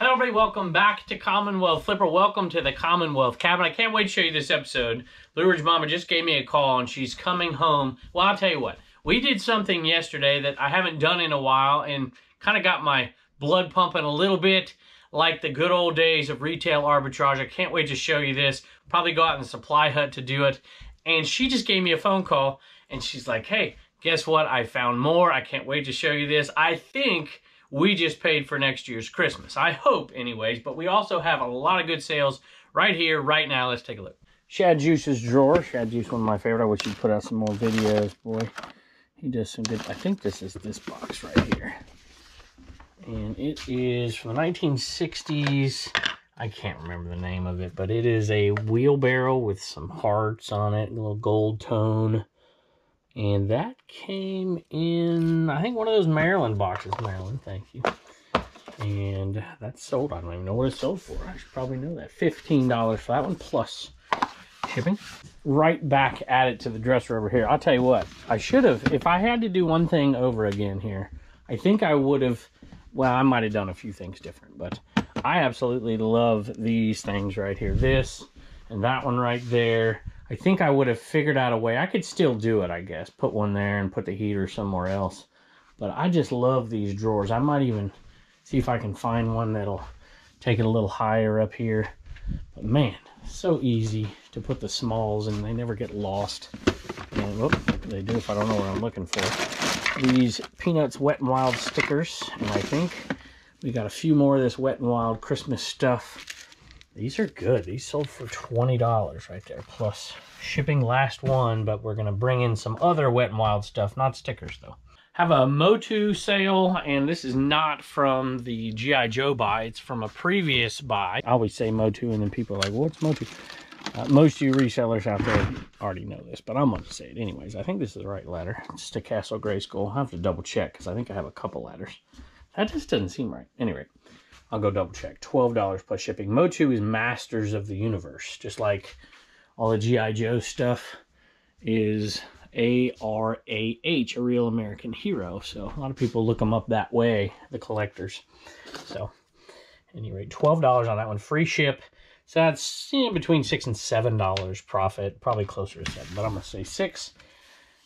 Hello everybody, welcome back to Commonwealth. Flipper, welcome to the Commonwealth cabin. I can't wait to show you this episode. Blue Ridge Mama just gave me a call and she's coming home. Well, I'll tell you what, we did something yesterday that I haven't done in a while and kind of got my blood pumping a little bit like the good old days of retail arbitrage. I can't wait to show you this. Probably go out in the supply hut to do it. And she just gave me a phone call and she's like, hey, guess what? I found more. I can't wait to show you this. I think we just paid for next year's Christmas. I hope anyways, but we also have a lot of good sales right here, right now. Let's take a look. Shad Juice's drawer. Shad Juice, one of my favorite. I wish he'd put out some more videos, boy. He does some good. I think this is this box right here. And it is from the 1960s. I can't remember the name of it, but it is a wheelbarrow with some hearts on it, a little gold tone. And that came in, I think, one of those Maryland boxes. Maryland, thank you. And that's sold. I don't even know what it's sold for. I should probably know that. $15 for that one, plus shipping. Right back at it to the dresser over here. I'll tell you what, I should have, if I had to do one thing over again here, I think I would have, well, I might have done a few things different, but I absolutely love these things right here. This and that one right there. I think I would have figured out a way. I could still do it, I guess. Put one there and put the heater somewhere else. But I just love these drawers. I might even see if I can find one that'll take it a little higher up here. But man, so easy to put the smalls in. They never get lost. And whoop, they do if I don't know what I'm looking for. These Peanuts Wet and Wild stickers. And I think we got a few more of this Wet and Wild Christmas stuff. These are good. These sold for $20 right there, plus shipping. Last one, but we're going to bring in some other Wet and Wild stuff, not stickers though. Have a Motu sale, and this is not from the G.I. Joe buy. It's from a previous buy. I always say Motu, and then people are like, what's Motu? Most of you resellers out there already know this, but I'm going to say it anyways. I think this is the right ladder. It's the Castle Grayskull. I have to double check because I think I have a couple ladders. That just doesn't seem right. Anyway. I'll go double check. $12 plus shipping. Motu is Masters of the Universe. Just like all the G.I. Joe stuff is A-R-A-H, a real American hero. So a lot of people look them up that way, the collectors. So, at any rate, $12 on that one. Free ship. So that's between $6 and $7 profit. Probably closer to 7, but I'm going to say 6.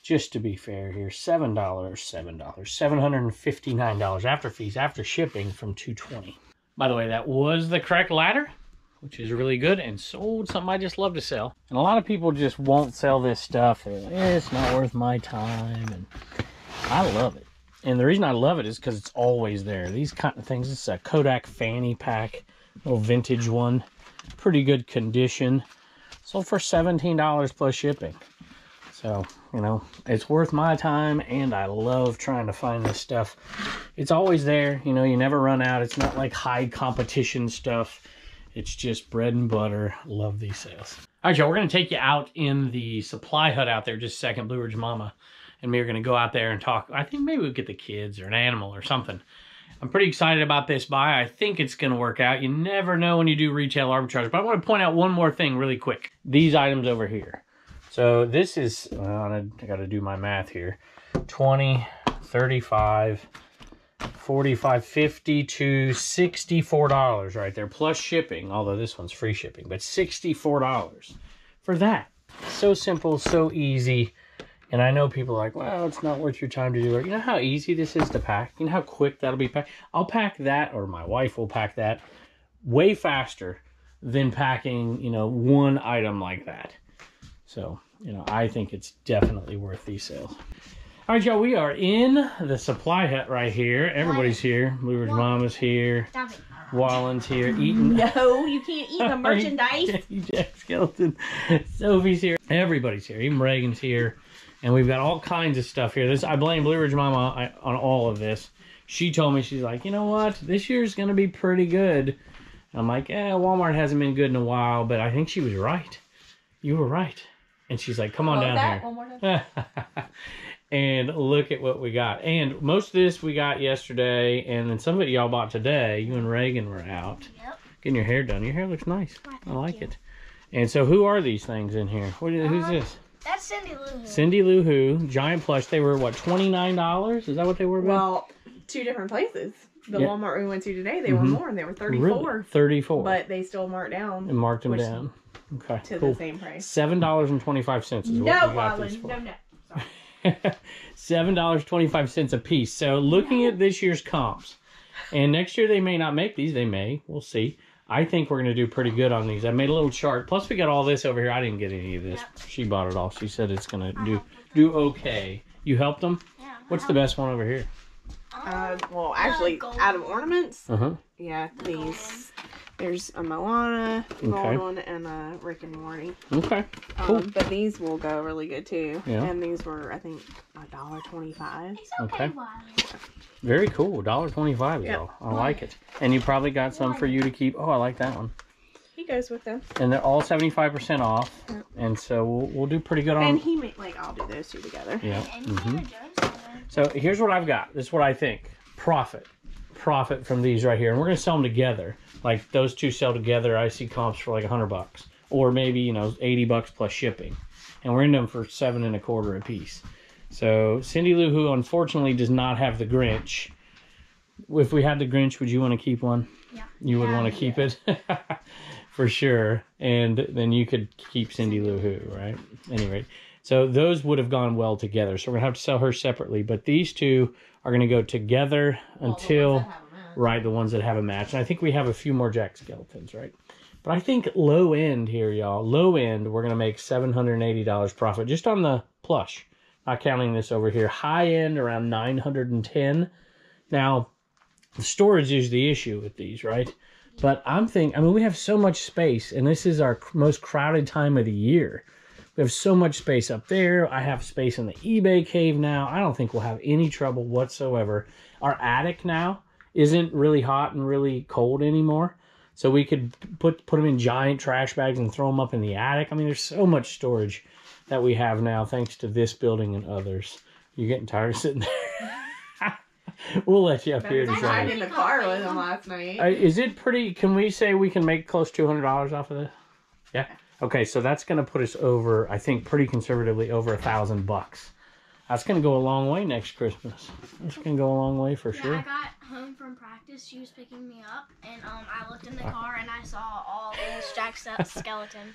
Just to be fair here, $7, $759 after fees, after shipping from $220. By the way, that was the correct ladder, which is really good and sold. Something I just love to sell. And a lot of people just won't sell this stuff. They're like, it's not worth my time. And I love it. And the reason I love it is because it's always there. These kind of things, it's a Kodak fanny pack, little vintage one. Pretty good condition. Sold for $17 plus shipping. So, you know, it's worth my time, and I love trying to find this stuff. It's always there. You know, you never run out. It's not like high competition stuff. It's just bread and butter. Love these sales. All right, y'all, we're going to take you out in the supply hut out there just a second. Blue Ridge Mama and me are going to go out there and talk. I think maybe we'll get the kids or an animal or something. I'm pretty excited about this buy. I think it's going to work out. You never know when you do retail arbitrage. But I want to point out one more thing really quick. These items over here. So this is, well, I got to do my math here, 20, 35, 45, 50 to $64 right there, plus shipping, although this one's free shipping, but $64 for that. So simple, so easy. And I know people are like, well, it's not worth your time to do it. You know how easy this is to pack? You know how quick that'll be packed? I'll pack that, or my wife will pack that, way faster than packing, you know, one item like that. So, you know, I think it's definitely worth these sales. All right, y'all, we are in the supply hut right here. Everybody's here. Blue Ridge Mama's here. Wallen's here eating. No, you can't eat the merchandise. Jack Skeleton. Sophie's here. Everybody's here. Even Reagan's here. And we've got all kinds of stuff here. I blame Blue Ridge Mama on all of this. She told me, she's like, you know what? This year's going to be pretty good. And I'm like, Walmart hasn't been good in a while, but I think she was right. You were right. And she's like, come on down here. One more time. And look at what we got. And most of this we got yesterday, and then some of it y'all bought today. You and Reagan were out. Yep. Getting your hair done. Your hair looks nice. I like it. And so who are these things in here? Who's this? That's Cindy Lou Who. Cindy Lou Who. Giant plush. They were, what, $29? Is that what they were about? Well, 2 different places. the Walmart we went to today, they were more, and they were 34. Really? 34. But they still marked down. And marked them down. Okay, to cool. the same price. $7.25 is what we got these for. No. $7.25 a piece. So looking at this year's comps, and next year they may not make these. They may. We'll see. I think we're going to do pretty good on these. I made a little chart. Plus, we got all this over here. I didn't get any of this. Yep. She bought it all. She said it's going to do okay. You helped them? Yeah. What's the best one over here? Well, actually, out of ornaments, yeah, these. There's a Moana gold one and a Rick and Morty. Okay, cool. But these will go really good too. Yeah. And these were, I think, $1.25. Okay. Very cool. $1.25, y'all. I like it. And you probably got some for you to keep. Oh, I like that one. He goes with them. And they're all 75% off. Yep. And so we'll do pretty good on. And he made I'll do those two together. Yeah. So here's what I've got. This is what I think. Profit from these right here, and we're gonna sell them together. Like those two sell together. I see comps for like $100, or maybe $80 plus shipping, and we're in them for $7.25 a piece. So Cindy Lou, who unfortunately does not have the Grinch. If we had the Grinch, would you want to keep one? Yeah. You would want to keep it for sure, and then you could keep Cindy Lou Who, right? Anyway, so those would have gone well together. So we're gonna have to sell her separately, but these two are going to go together until, the ones that have a match. And I think we have a few more Jack Skeletons, right? But I think low end here, y'all, low end, we're going to make $780 profit just on the plush. Not counting this over here. High end, around $910. Now, the storage is the issue with these, right? But we have so much space, and this is our most crowded time of the year. We have so much space up there. I have space in the eBay cave now. I don't think we'll have any trouble whatsoever. Our attic now isn't really hot and really cold anymore. So we could put them in giant trash bags and throw them up in the attic. I mean, there's so much storage that we have now thanks to this building and others. You're getting tired of sitting there? We'll let you up here to I in the car with them last night. Is it pretty? Can we say we can make close to $200 off of this? Yeah. Okay, so that's going to put us over, I think, pretty conservatively over $1,000. That's going to go a long way next Christmas. That's going to go a long way for sure. I got home from practice. She was picking me up, and I looked in the car, and I saw all these Jack Skeleton.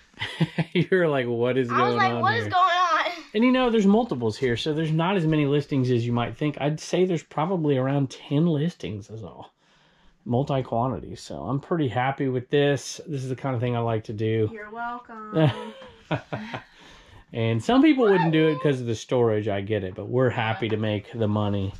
You were like, what is going on I was like, what is going on? And there's multiples here, so there's not as many listings as you might think. I'd say there's probably around 10 listings is all. Multi-quantity, so I'm pretty happy with this. This is the kind of thing I like to do. You're welcome. And some people wouldn't do it because of the storage. I get it, but we're happy to make the money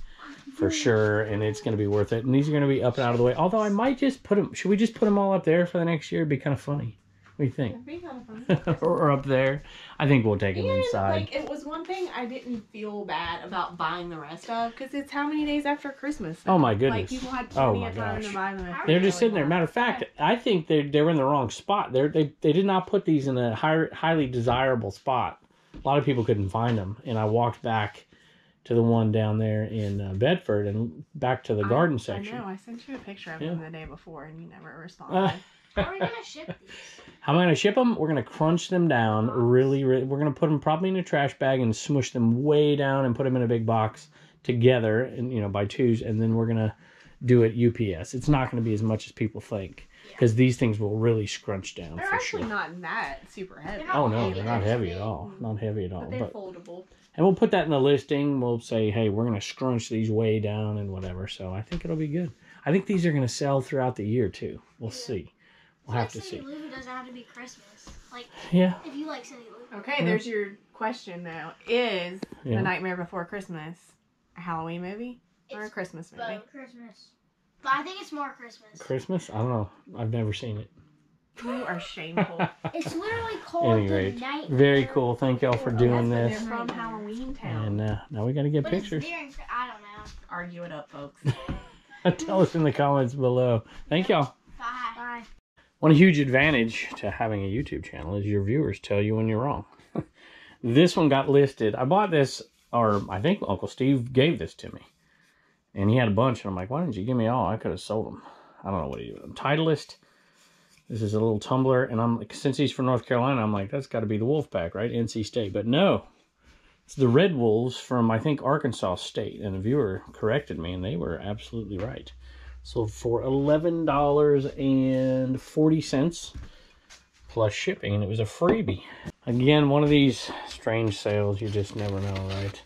for sure, and it's going to be worth it. And these are going to be up and out of the way. Although I might just put them. Should we just put them all up there for the next year? It'd be kind of funny. What do you think? It'd be kind of fun. Or up there. I think we'll take them inside. It was one thing I didn't feel bad about buying the rest of, because it's how many days after Christmas now? Oh my goodness. People had plenty of time to buy them. They're just sitting there. Matter of fact, I think they were in the wrong spot. They did not put these in a highly desirable spot. A lot of people couldn't find them, and I walked back to the one down there in Bedford and back to the garden section. I know. I sent you a picture of them the day before, and you never responded. How are we going to ship these? How am I going to ship them? We're going to crunch them down really. We're going to put them probably in a trash bag and smush them way down and put them in a big box together, and by twos, and then we're going to do it UPS. It's not going to be as much as people think, because these things will really scrunch down. They're actually not that super heavy. Oh no, they're not heavy at all. Not heavy at all. But they're foldable. And we'll put that in the listing. We'll say, hey, we're going to scrunch these way down and whatever. So I think it'll be good. I think these are going to sell throughout the year too. We'll see. We'll have to see. Cindy Lou doesn't have to be Christmas. If you like Cindy Lou. Okay, there's your question now. Is The Nightmare Before Christmas a Halloween movie or a Christmas movie? Both Christmas. But I think it's more Christmas. Christmas? I don't know. I've never seen it. You are shameful. It's literally called The Nightmare. Very cool. Thank y'all for doing this. They're from Halloween Town. And now we got to get pictures. I don't know. Argue it up, folks. Tell us in the comments below. Thank y'all. Bye. Bye. One huge advantage to having a YouTube channel is your viewers tell you when you're wrong. This one got listed. I bought this, or I think Uncle Steve gave this to me. And he had a bunch, and I'm like, why didn't you give me all? I could have sold them. I don't know what he did with them. Titleist. This is a little tumbler, and I'm like, since he's from North Carolina, I'm like, that's got to be the Wolfpack, right? NC State. But no, it's the Red Wolves from, I think, Arkansas State. And the viewer corrected me, and they were absolutely right. Sold for $11.40 plus shipping, and it was a freebie. Again, one of these strange sales, you just never know, right?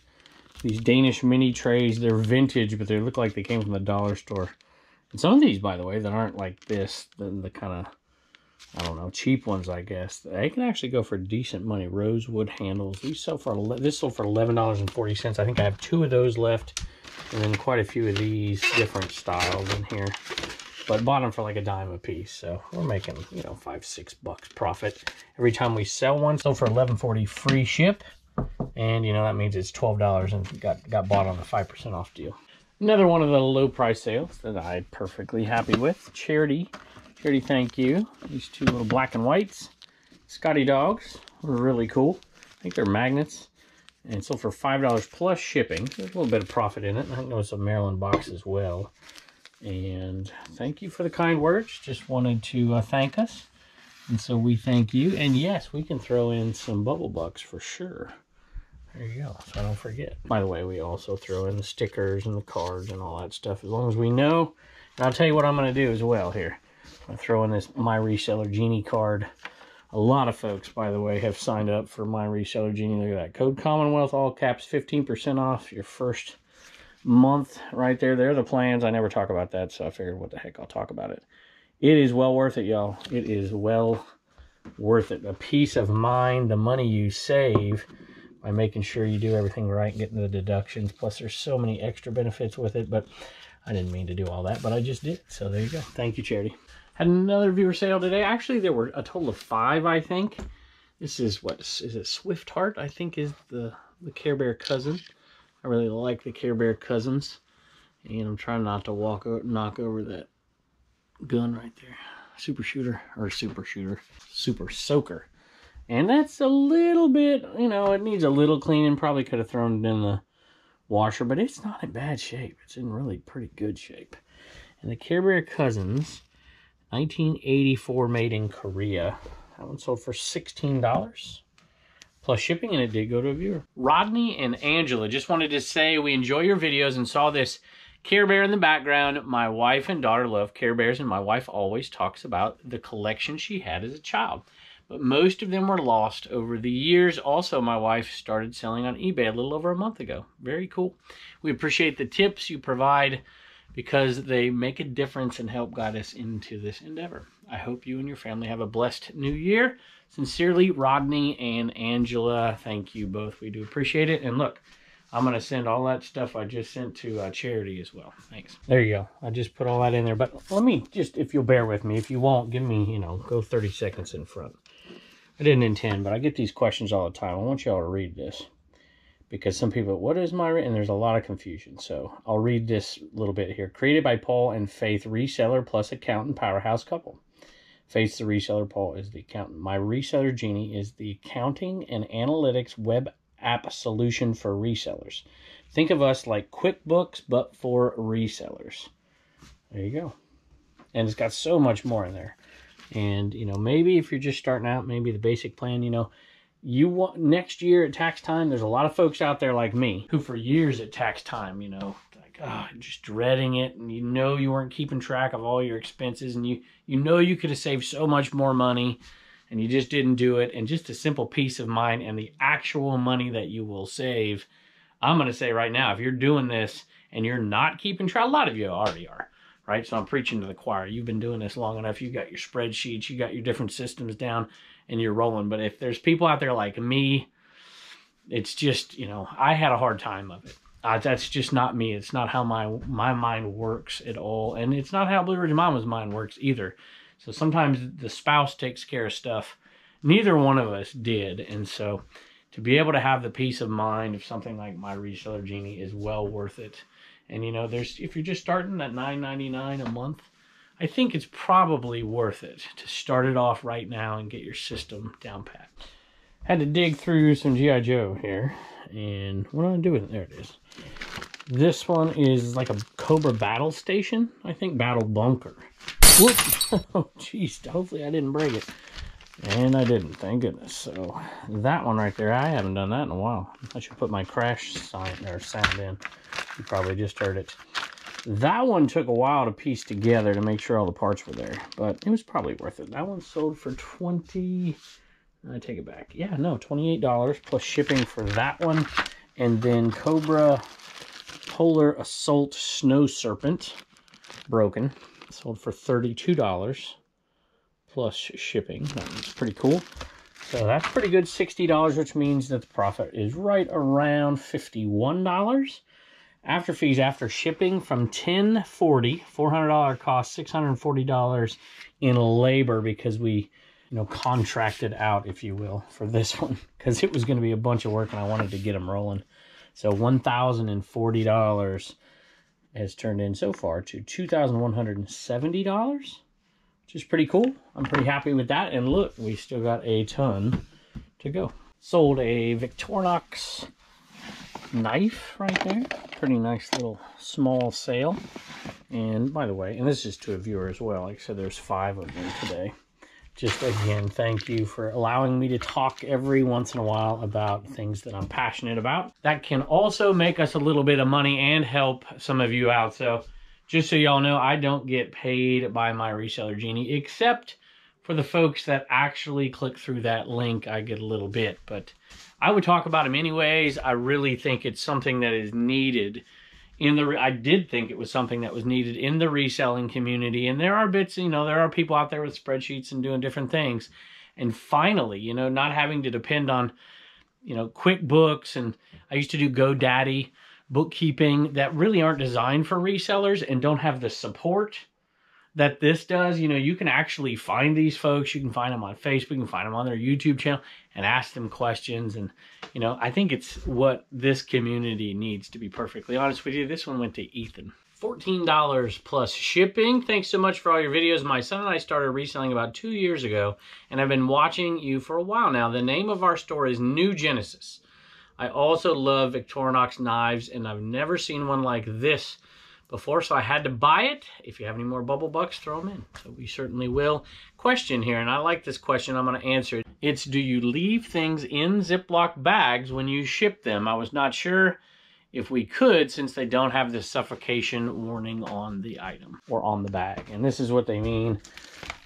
These Danish mini trays, they're vintage, but they look like they came from the dollar store. And some of these, by the way, that aren't like this, the kind of, I don't know, cheap ones, I guess, they can actually go for decent money. Rosewood handles. These sell for, this sold for $11.40. I think I have 2 of those left, and then quite a few of these different styles in here. But bought them for like $0.10 a piece, so we're making, you know, $5-6 profit every time we sell one. Sold for $11.40 free ship, and you know that means it's $12 and got bought on a 5% off deal. Another one of the low price sales that I'm perfectly happy with. Charity, thank you. These 2 little black and whites, Scotty dogs, were really cool. I think they're magnets, and sold for $5 plus shipping. There's a little bit of profit in it. I think there was a Maryland box as well. And thank you for the kind words. Just wanted to thank us. And so we thank you. And yes, we can throw in some bubble bucks for sure. There you go. So I don't forget. By the way, we also throw in the stickers and the cards and all that stuff as long as we know. And I'll tell you what I'm going to do as well here. I'm throw in this My Reseller Genie card. A lot of folks, by the way, have signed up for My Reseller Genie. Look at that. Code Commonwealth, all caps, 15% off your first month right there. There are the plans. I never talk about that, so I figured what the heck, I'll talk about it. It is well worth it, y'all. It is well worth it. A peace of mind, the money you save by making sure you do everything right and getting the deductions. Plus, there's so many extra benefits with it, but I didn't mean to do all that, but I just did. So there you go. Thank you, Charity. Had another viewer sale today. Actually, there were a total of 5, I think. This is, what is it, Swift Heart, I think is the Care Bear cousin. I really like the Care Bear cousins. And I'm trying not to knock over that gun right there. Super Soaker. And that's a little bit, you know, it needs a little cleaning. Probably could have thrown it in the washer, but it's not in bad shape. It's in really pretty good shape. And the Care Bear cousins, 1984, made in Korea. That one sold for $16. Plus shipping, and it did go to a viewer. Rodney and Angela, just wanted to say we enjoy your videos and saw this Care Bear in the background. My wife and daughter love Care Bears, and my wife always talks about the collection she had as a child. But most of them were lost over the years. Also, my wife started selling on eBay a little over a month ago. Very cool. We appreciate the tips you provide because they make a difference and help guide us into this endeavor. I hope you and your family have a blessed new year. Sincerely, Rodney and Angela. Thank you both. We do appreciate it. And look, I'm going to send all that stuff I just sent to Charity as well. Thanks. There you go. I just put all that in there. But let me just, if you'll bear with me, if you won't, give me, you know, go 30 seconds in front. I didn't intend, but I get these questions all the time. I want y'all to read this. Because some people, what is my, and there's a lot of confusion. So I'll read this little bit here. Created by Paul and Faith, reseller plus accountant powerhouse couple. Faith's the reseller, Paul is the accountant. My Reseller Genie is the accounting and analytics web app solution for resellers. Think of us like QuickBooks, but for resellers. There you go. And it's got so much more in there. And, you know, maybe if you're just starting out, maybe the basic plan, you know, you want next year at tax time, there's a lot of folks out there like me who for years at tax time, you know, like, just dreading it. And you know, you weren't keeping track of all your expenses, and you know, you could have saved so much more money and you just didn't do it. And just a simple peace of mind and the actual money that you will save. I'm going to say right now, if you're doing this and you're not keeping track, a lot of you already are, right? So I'm preaching to the choir. You've been doing this long enough. You got your spreadsheets, you got your different systems down, and you're rolling. But if there's people out there like me, it's just, you know, I had a hard time of it. That's just not me. It's not how my mind works at all. And it's not how Blue Ridge Mama's mind works either. So sometimes the spouse takes care of stuff. Neither one of us did. And so to be able to have the peace of mind of something like My Reseller Genie is well worth it. And, you know, if you're just starting at $9.99 a month, I think it's probably worth it to start it off right now and get your system down pat. Had to dig through some G.I. Joe here. And what do I do with it? There it is. This one is like a Cobra battle station. I think battle bunker. Whoops. Oh, jeez. Hopefully I didn't break it. And I didn't. Thank goodness. So that one right there, I haven't done that in a while. I should put my crash sign or sound in. You probably just heard it. That one took a while to piece together to make sure all the parts were there, but it was probably worth it. That one sold for I take it back. Yeah, no, $28 plus shipping for that one. And then Cobra Polar Assault Snow Serpent, broken, sold for $32 plus shipping. That one's pretty cool. So that's pretty good, $60, which means that the profit is right around $51. After fees, after shipping, from $10.40, $400 cost, $640 in labor, because we, you know, contracted out, if you will, for this one, because it was going to be a bunch of work and I wanted to get them rolling. So $1,040 has turned in so far to $2,170, which is pretty cool. I'm pretty happy with that. And look, we still got a ton to go. Sold a Victorinox knife right there. Pretty nice little small sale. And by the way, and this is to a viewer as well, like I said, there's 5 of them today. Just again, thank you for allowing me to talk every once in a while about things that I'm passionate about. That can also make us a little bit of money and help some of you out. So just so y'all know, I don't get paid by my reseller Genie, except for the folks that actually click through that link. I get a little bit, but I would talk about them anyways. I really think it's something that is needed in the, I did think it was something that was needed in the reselling community. And there are bits, you know, there are people out there with spreadsheets and doing different things. And finally, you know, not having to depend on, you know, QuickBooks, and I used to do GoDaddy, bookkeeping, that really aren't designed for resellers and don't have the support that this does. You know, you can actually find these folks. You can find them on Facebook. You can find them on their YouTube channel and ask them questions. And, you know, I think it's what this community needs, to be perfectly honest with you. This one went to Ethan. $14 plus shipping. Thanks so much for all your videos. My son and I started reselling about 2 years ago, and I've been watching you for a while now. The name of our store is New Genesis. I also love Victorinox knives, and I've never seen one like this before, so I had to buy it. If you have any more bubble bucks, throw them in. So we certainly will. Question here, and I like this question. I'm going to answer it. It's, do you leave things in Ziploc bags when you ship them? I was not sure if we could, since they don't have the suffocation warning on the item or on the bag. And this is what they mean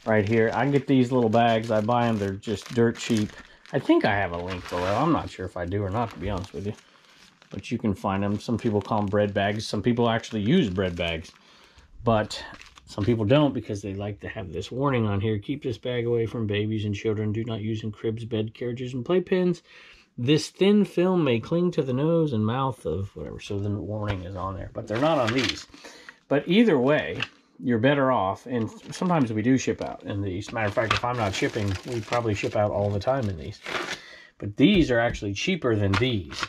right here. I get these little bags. I buy them. They're just dirt cheap. I think I have a link below. I'm not sure if I do or not, to be honest with you. But you can find them. Some people call them bread bags. Some people actually use bread bags. But some people don't, because they like to have this warning on here. Keep this bag away from babies and children. Do not use in cribs, bed carriages, and playpens. This thin film may cling to the nose and mouth of whatever. So the warning is on there. But they're not on these. But either way, you're better off. And sometimes we do ship out in these. Matter of fact, if I'm not shipping, we probably ship out all the time in these. But these are actually cheaper than these.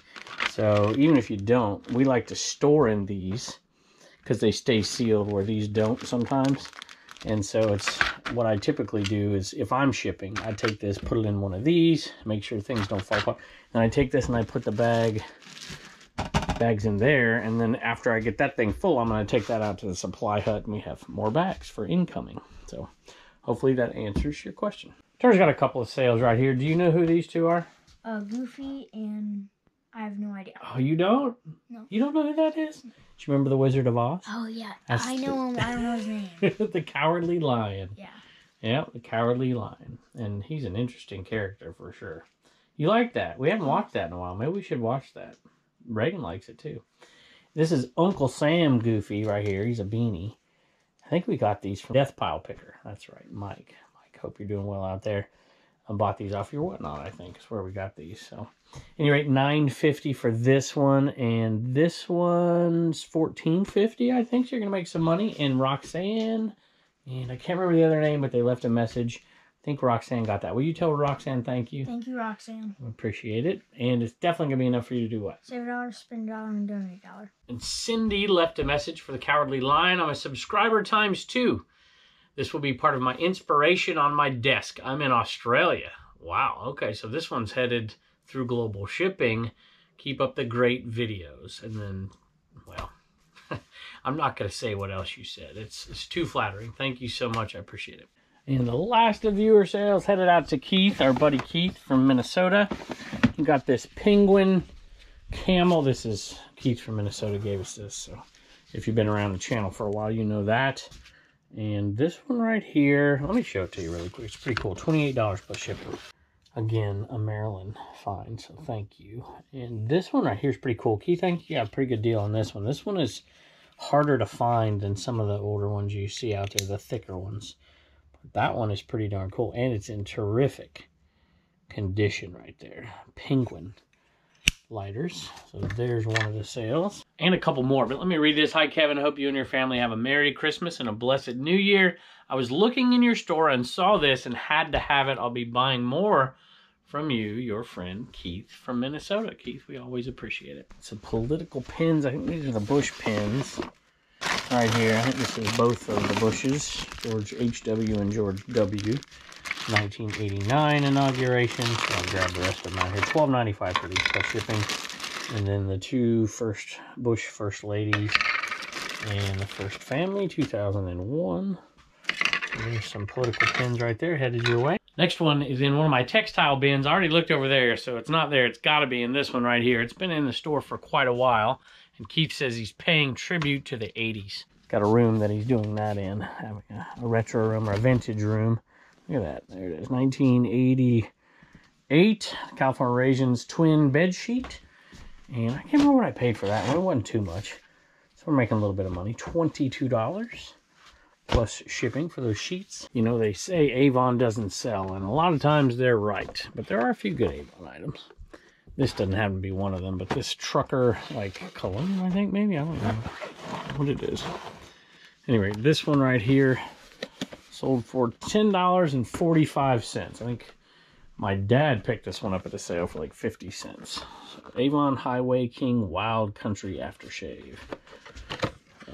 So even if you don't, we like to store in these because they stay sealed, where these don't sometimes. And so it's what I typically do is, if I'm shipping, I take this, put it in one of these, make sure things don't fall apart. And I take this and I put the bags in there. And then after I get that thing full, I'm going to take that out to the Supply Hut, and we have more bags for incoming. So hopefully that answers your question. Turner's got a couple of sales right here. Do you know who these two are? Goofy and... I have no idea. Oh, you don't? No. You don't know who that is? Do you remember the Wizard of Oz? Oh, yeah. I know him. I don't know his name. The Cowardly Lion. Yeah. Yeah, the Cowardly Lion. And he's an interesting character for sure. You like that? We haven't watched that in a while. Maybe we should watch that. Reagan likes it too. This is Uncle Sam Goofy right here. He's a beanie. I think we got these from Death Pile Picker. That's right, Mike. Mike, hope you're doing well out there. I bought these off your Whatnot, I think, is where we got these. So, at any rate, $9.50 for this one, and this one's $14.50, I think. So you're gonna make some money. And Roxanne, and I can't remember the other name, but they left a message. I think Roxanne got that. Will you tell Roxanne thank you? Thank you, Roxanne. I appreciate it. And it's definitely gonna be enough for you to do what? Save $1, spend $1, and donate $1. And Cindy left a message for the Cowardly Lion. I'm a subscriber ×2. This will be part of my inspiration on my desk. I'm in Australia. Wow, okay, so this one's headed through global shipping. Keep up the great videos. And then, well, I'm not going to say what else you said. It's too flattering. Thank you so much. I appreciate it. And the last of viewer sales headed out to Keith, our buddy Keith from Minnesota. He got this penguin camel. This is Keith from Minnesota gave us this, so If you've been around the channel for a while, you know that. And this one right here, let me show it to you really quick. It's pretty cool. $28 plus shipping. Again, a Maryland find, so thank you. And this one right here is pretty cool. Keith, I think you got a pretty good deal on this one. This one is harder to find than some of the older ones you see out there, the thicker ones. But that one is pretty darn cool, and it's in terrific condition right there. Penguin lighters. So there's one of the sales. And a couple more, but let me read this. Hi, Kevin. I hope you and your family have a Merry Christmas and a blessed New Year. I was looking in your store and saw this and had to have it. I'll be buying more from you, your friend Keith from Minnesota. Keith, we always appreciate it. Some political pins. I think these are the Bush pins right here. I think this is both of the Bushes, George H.W. and George W. 1989 inauguration. So I'll grab the rest of them out here. $12.95 for these plus shipping. And then the two Bush First Ladies and the First Family, 2001. There's some political pins right there headed your way. Next one is in one of my textile bins. I already looked over there, so it's not there. It's got to be in this one right here. It's been in the store for quite a while. And Keith says he's paying tribute to the 80s. Got a room that he's doing that in. Having a retro room or a vintage room. Look at that. There it is. 1988. California Raisins twin bed sheet. And I can't remember what I paid for that one. It wasn't too much. So we're making a little bit of money. $22 plus shipping for those sheets. You know, they say Avon doesn't sell, and a lot of times they're right. But there are a few good Avon items. This doesn't happen to be one of them, but this trucker, like, cologne, I think, maybe? I don't know what it is. Anyway, this one right here sold for $10.45. I think my dad picked this one up at the sale for like 50 cents. So, Avon Highway King Wild Country Aftershave.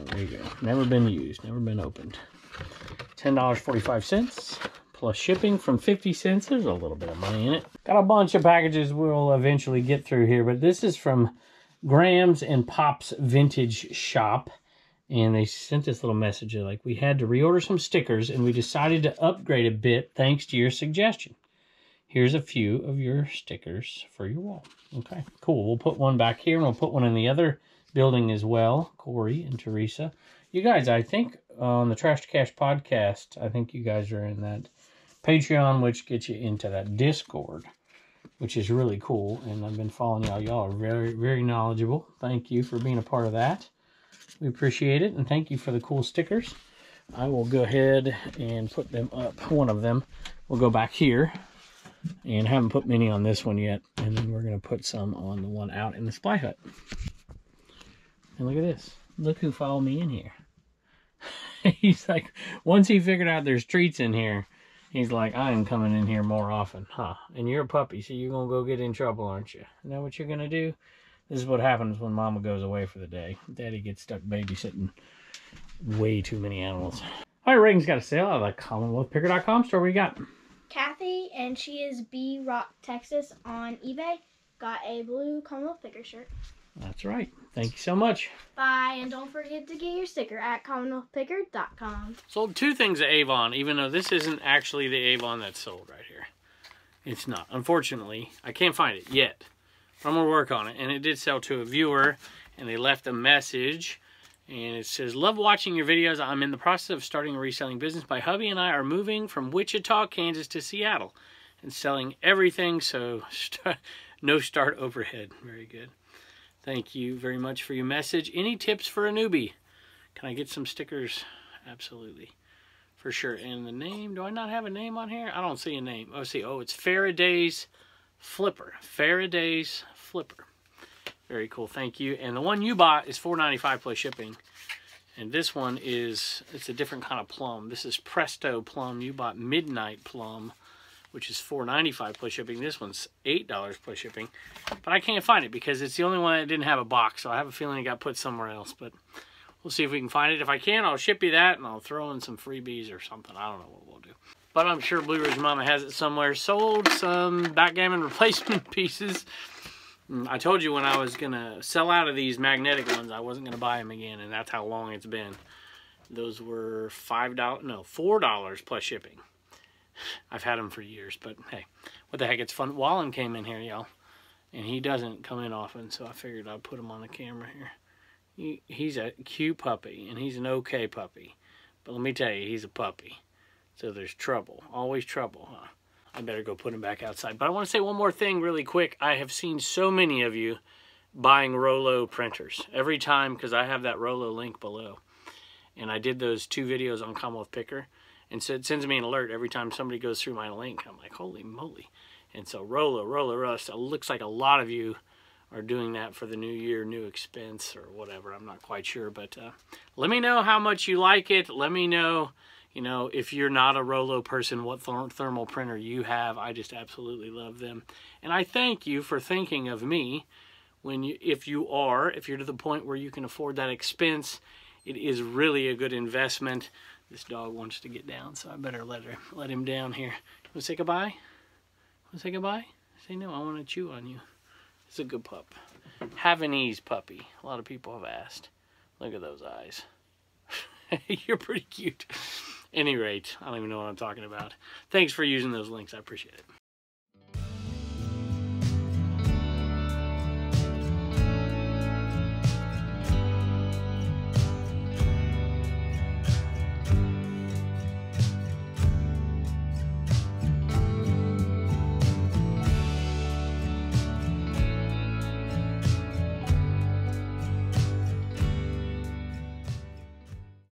There you go. Never been used, never been opened. $10.45 plus shipping from 50 cents. There's a little bit of money in it. Got a bunch of packages we'll eventually get through here, but this is from Grams and Pop's Vintage Shop. And they sent this little message like, we had to reorder some stickers and we decided to upgrade a bit thanks to your suggestion. Here's a few of your stickers for your wall. Okay, cool. We'll put one back here and we'll put one in the other building as well. Corey and Teresa. You guys, I think on the Trash to Cash podcast, I think you guys are in that Patreon, which gets you into that Discord, which is really cool. And I've been following y'all. Y'all are very, very knowledgeable. Thank you for being a part of that. We appreciate it, and thank you for the cool stickers. I will go ahead and put them up. One of them will go back here, and haven't put many on this one yet. And then we're going to put some on the one out in the SupplyHut. And look at this. Look who followed me in here. He's like, once he figured out there's treats in here, he's like, I am coming in here more often. Huh? And you're a puppy, so you're going to go get in trouble, aren't you? Is that what you're going to do? This is what happens when Mama goes away for the day. Daddy gets stuck babysitting way too many animals. All right, Reagan's got a sale at the CommonwealthPicker.com store. What you got? Kathy, and she is B Rock, Texas on eBay. Got a blue Commonwealth Picker shirt. That's right. Thank you so much. Bye, and don't forget to get your sticker at CommonwealthPicker.com. Sold two things at Avon, even though this isn't actually the Avon that's sold right here. It's not. Unfortunately, I can't find it yet. I'm going to work on it. And it did sell to a viewer, and they left a message. And it says, love watching your videos. I'm in the process of starting a reselling business. My hubby and I are moving from Wichita, Kansas to Seattle and selling everything, so no start overhead. Very good. Thank you very much for your message. Any tips for a newbie? Can I get some stickers? Absolutely. For sure. And the name, do I not have a name on here? I don't see a name. Oh, see. Oh, it's Faraday's Flipper. Faraday's Flipper. Very cool. Thank you. And the one you bought is $4.95 plus shipping. And this one is, it's a different kind of plum. This is Presto Plum. You bought Midnight Plum, which is $4.95 plus shipping. This one's $8 plus shipping. But I can't find it because it's the only one that didn't have a box. So I have a feeling it got put somewhere else. But we'll see if we can find it. If I can, I'll ship you that and I'll throw in some freebies or something. I don't know what we'll do. But I'm sure Blue Ridge Mama has it somewhere. Sold some backgammon replacement pieces. I told you when I was going to sell out of these magnetic ones, I wasn't going to buy them again, and that's how long it's been. Those were $4 plus shipping. I've had them for years, but hey, what the heck, it's fun. Wallen came in here, y'all, and he doesn't come in often, so I figured I'd put him on the camera here. He's a cute puppy, and he's an okay puppy. But let me tell you, he's a puppy. So there's trouble. Always trouble, huh? I better go put him back outside. But I want to say one more thing really quick. I have seen so many of you buying Rollo printers. Every time, because I have that Rollo link below. And I did those 2 videos on Commonwealth Picker. And so it sends me an alert every time somebody goes through my link. I'm like, holy moly. And so Rollo. So it looks like a lot of you are doing that for the new year, new expense or whatever. I'm not quite sure. But let me know how much you like it. Let me know, you know, if you're not a Rollo person, what thermal printer you have. I just absolutely love them. And I thank you for thinking of me when if you're to the point where you can afford that expense. It is really a good investment. This dog wants to get down, so I better let him down here. You want to say goodbye? Want to say goodbye? Say no, I want to chew on you. It's a good pup. Have an ease puppy. A lot of people have asked. Look at those eyes. You're pretty cute. At any rate, I don't even know what I'm talking about. Thanks for using those links. I appreciate it.